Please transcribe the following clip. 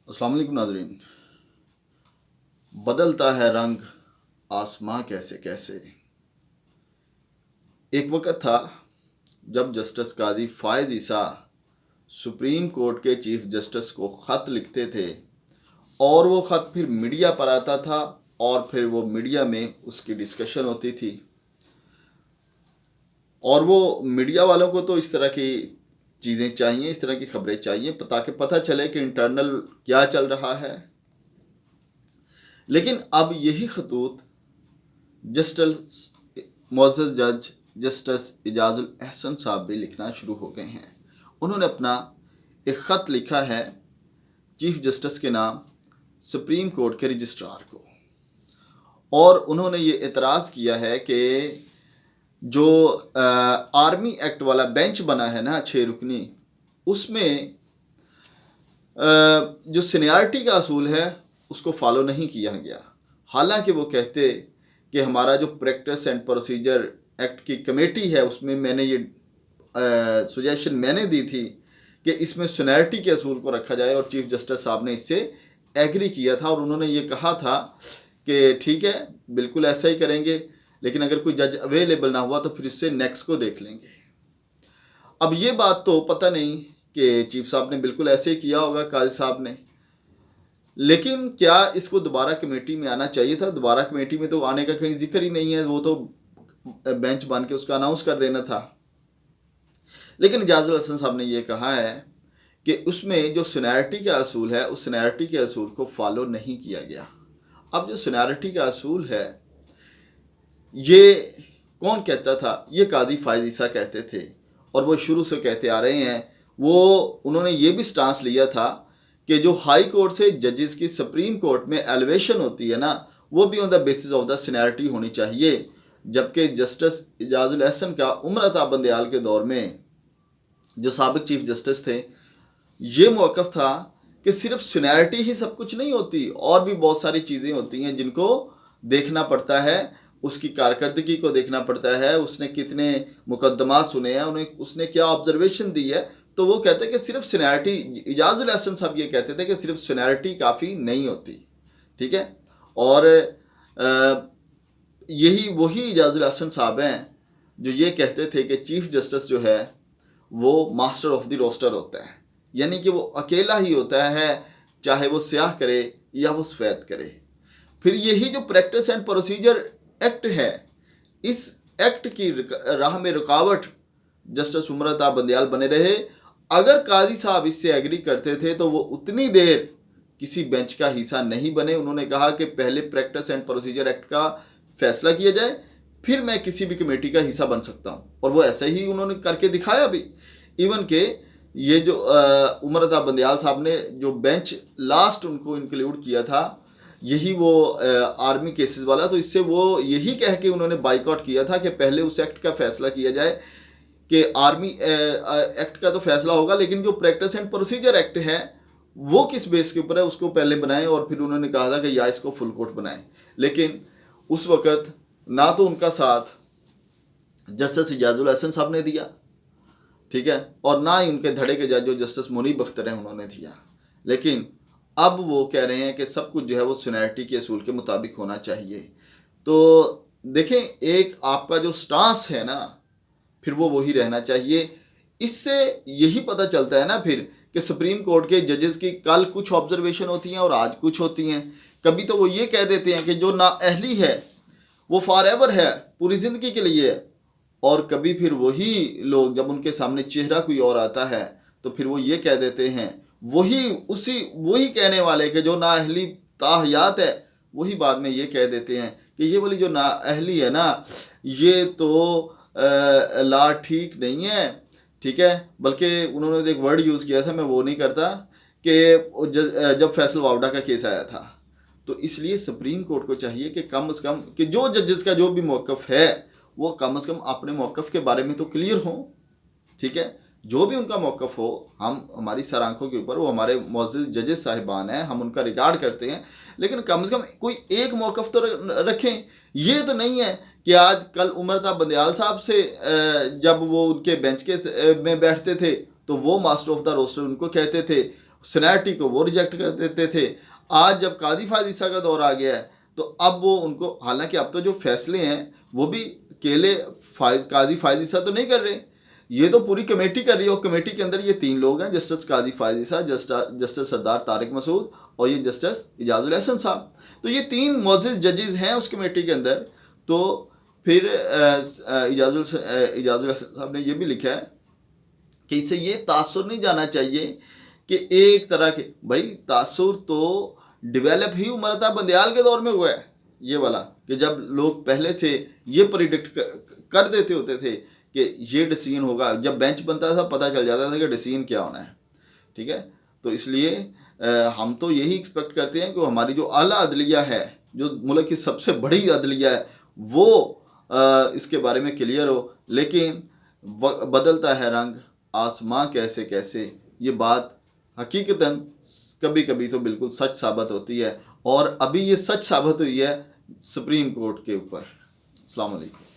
अस्सलाम वालेकुम नाज़रीन। बदलता है रंग आसमां कैसे कैसे। एक वक़्त था जब जस्टिस काजी फ़ायज़ ईसा सुप्रीम कोर्ट के चीफ जस्टिस को ख़त लिखते थे और वो ख़त फिर मीडिया पर आता था और फिर वो मीडिया में उसकी डिस्कशन होती थी। और वो मीडिया वालों को तो इस तरह की चीज़ें चाहिए, इस तरह की खबरें चाहिए ताकि पता चले कि इंटरनल क्या चल रहा है। लेकिन अब यही खतूत जस्टिस मोअज़्ज़ज़ जज जस्टिस इजाज़ुल एहसन साहब भी लिखना शुरू हो गए हैं। उन्होंने अपना एक ख़त लिखा है चीफ जस्टिस के नाम सुप्रीम कोर्ट के रजिस्ट्रार को, और उन्होंने ये एतराज़ किया है कि जो आर्मी एक्ट वाला बेंच बना है ना 6 रुकनी, उसमें जो सीनियरिटी का असूल है उसको फॉलो नहीं किया गया। हालांकि वो कहते कि हमारा जो प्रैक्टिस एंड प्रोसीजर एक्ट की कमेटी है उसमें मैंने ये सुजेशन मैंने दी थी कि इसमें सीनियरिटी के असूल को रखा जाए, और चीफ जस्टिस साहब ने इससे एग्री किया था और उन्होंने ये कहा था कि ठीक है, बिल्कुल ऐसा ही करेंगे, लेकिन अगर कोई जज अवेलेबल ना हुआ तो फिर इससे नेक्स्ट को देख लेंगे। अब ये बात तो पता नहीं कि चीफ साहब ने बिल्कुल ऐसे ही किया होगा, काजी साहब ने, लेकिन क्या इसको दोबारा कमेटी में आना चाहिए था? दोबारा कमेटी में तो आने का कहीं जिक्र ही नहीं है, वो तो बेंच बन के उसका अनाउंस कर देना था। लेकिन इजाज़ुल हसन साहब ने ये कहा है कि उसमें जो सीनियरिटी का असूल है उस सीनियरिटी के असूल को फॉलो नहीं किया गया। अब जो सीनियरिटी का असूल है ये कौन कहता था? ये काजी फ़ायज़ ईसा कहते थे, और वो शुरू से कहते आ रहे हैं। उन्होंने ये भी स्टांस लिया था कि जो हाई कोर्ट से जजेस की सुप्रीम कोर्ट में एलिवेशन होती है ना, वो भी on the basis of the seniority होनी चाहिए। जबकि जस्टिस इजाज़ुल एहसन का उमर अता बंदयाल के दौर में जो साबिक चीफ जस्टिस थे, ये मौक़िफ़ था कि सिर्फ सीनियरिटी ही सब कुछ नहीं होती, और भी बहुत सारी चीज़ें होती हैं जिनको देखना पड़ता है। उसकी कारकर्दगी को देखना पड़ता है, उसने कितने मुकदमात सुने हैं, उन्हें उसने क्या ऑब्जर्वेशन दी है। तो वो कहते हैं कि सिर्फ सीनियरिटी, इजाज़ुल एहसन साहब ये कहते थे कि सिर्फ सीनियरिटी काफ़ी नहीं होती, ठीक है। और यही वही इजाज़ुल एहसन साहब हैं जो ये कहते थे कि चीफ जस्टिस जो है वो मास्टर ऑफ द रोस्टर होता है, यानी कि वो अकेला ही होता है, चाहे वो स्याह करे या वो सफ़ेद करे। फिर यही जो प्रैक्टिस एंड प्रोसीजर एक्ट है, इस एक्ट की राह में रुकावट जस्टिस उमर अता बंदयाल बने रहे। अगर काजी साहब इससे एग्री करते थे तो वो उतनी देर किसी बेंच का हिस्सा नहीं बने। उन्होंने कहा कि पहले प्रैक्टिस एंड प्रोसीजर एक्ट का फैसला किया जाए, फिर मैं किसी भी कमेटी का हिस्सा बन सकता हूँ, और वो ऐसा ही उन्होंने करके दिखाया भी। इवन के ये जो उमर अता बंदयाल साहब ने जो बेंच लास्ट उनको इंक्लूड किया था, यही वो आर्मी केसेस वाला, तो इससे वो यही कह के उन्होंने बाइकआउट किया था कि पहले उस एक्ट का फैसला किया जाए कि आर्मी एक्ट का तो फैसला होगा, लेकिन जो प्रैक्टिस एंड प्रोसीजर एक्ट है वो किस बेस के ऊपर है उसको पहले बनाएं, और फिर उन्होंने कहा था कि या इसको फुल कोर्ट बनाएं। लेकिन उस वक़्त ना तो उनका साथ जस्टिस इजाज़ुल एहसन साहब ने दिया, ठीक है, और ना ही उनके धड़े के जज जो जस्टिस मुनीब अख्तर हैं उन्होंने दिया। लेकिन अब वो कह रहे हैं कि सब कुछ जो है वो सीनियरिटी के असूल के मुताबिक होना चाहिए। तो देखें, एक आपका जो स्टांस है ना, फिर वो वही रहना चाहिए। इससे यही पता चलता है ना फिर कि सुप्रीम कोर्ट के जजेस की कल कुछ ऑब्जर्वेशन होती हैं और आज कुछ होती हैं। कभी तो वो ये कह देते हैं कि जो नाअहली है वो फॉर एवर है, पूरी ज़िंदगी के लिए है, और कभी फिर वही लोग जब उनके सामने चेहरा कोई और आता है तो फिर वो ये कह देते हैं, वही कहने वाले कि जो नाअहली ताहयात है, वही बाद में ये कह देते हैं कि ये वाली जो नाअहली है ना, ये तो ला ठीक नहीं है, ठीक है। बल्कि उन्होंने एक वर्ड यूज़ किया था, मैं वो नहीं करता, कि जब फैसल वावडा का केस आया था, तो इसलिए सुप्रीम कोर्ट को चाहिए कि कम से कम कि जो जजेस का जो भी मौक़िफ़ है वो कम से कम अपने मौक़िफ़ के बारे में तो क्लियर हो, ठीक है। जो भी उनका मौक़िफ़ हो, हम हमारी सर आंखों के ऊपर वो हमारे मुअज़्ज़ज़ जजेस साहिबान हैं, हम उनका रिगार्ड करते हैं, लेकिन कम से कम कोई एक मौक़िफ़ तो रखें। ये तो नहीं है कि आज कल उमर अता बंदयाल साहब से जब वो उनके बेंच के में बैठते थे तो वो मास्टर ऑफ द रोस्टर उनको कहते थे, सिनेरिटी को वो रिजेक्ट कर देते थे। आज जब काजी फायज ईसा का दौर आ गया है तो अब वो उनको, हालांकि अब तो जो फैसले हैं वो भी अकेले काजी फायज ईसा तो नहीं कर रहे, ये तो पूरी कमेटी कर रही है। और कमेटी के अंदर ये 3 लोग हैं, जस्टिस काजी फायज ईसा, जस्टिस सरदार तारिक मसूद और ये जस्टिस इजाजुल अहसन साहब। तो ये 3 मोअज़्ज़िज़ जजेस हैं उस कमेटी के अंदर। तो फिर इजाजुल अहसन साहब ने ये भी लिखा है कि इससे ये तासुर नहीं जाना चाहिए कि एक तरह के, भाई तासुर तो डेवलप ही उमरता बंदयाल के दौर में हुआ है ये वाला, कि जब लोग पहले से ये प्रिडिक्ट कर देते होते थे कि ये डिसीजन होगा। जब बेंच बनता था पता चल जाता था कि डिसीजन क्या होना है। ठीक है, तो इसलिए हम तो यही एक्सपेक्ट करते हैं कि हमारी जो आला अदलिया है, जो मुल्क की सबसे बड़ी अदलिया है, वो इसके बारे में क्लियर हो। लेकिन बदलता है रंग आसमां कैसे कैसे, ये बात हकीकतन कभी कभी तो बिल्कुल सच साबित होती है, और अभी ये सच साबित हुई है सुप्रीम कोर्ट के ऊपर। अस्सलाम वालेकुम।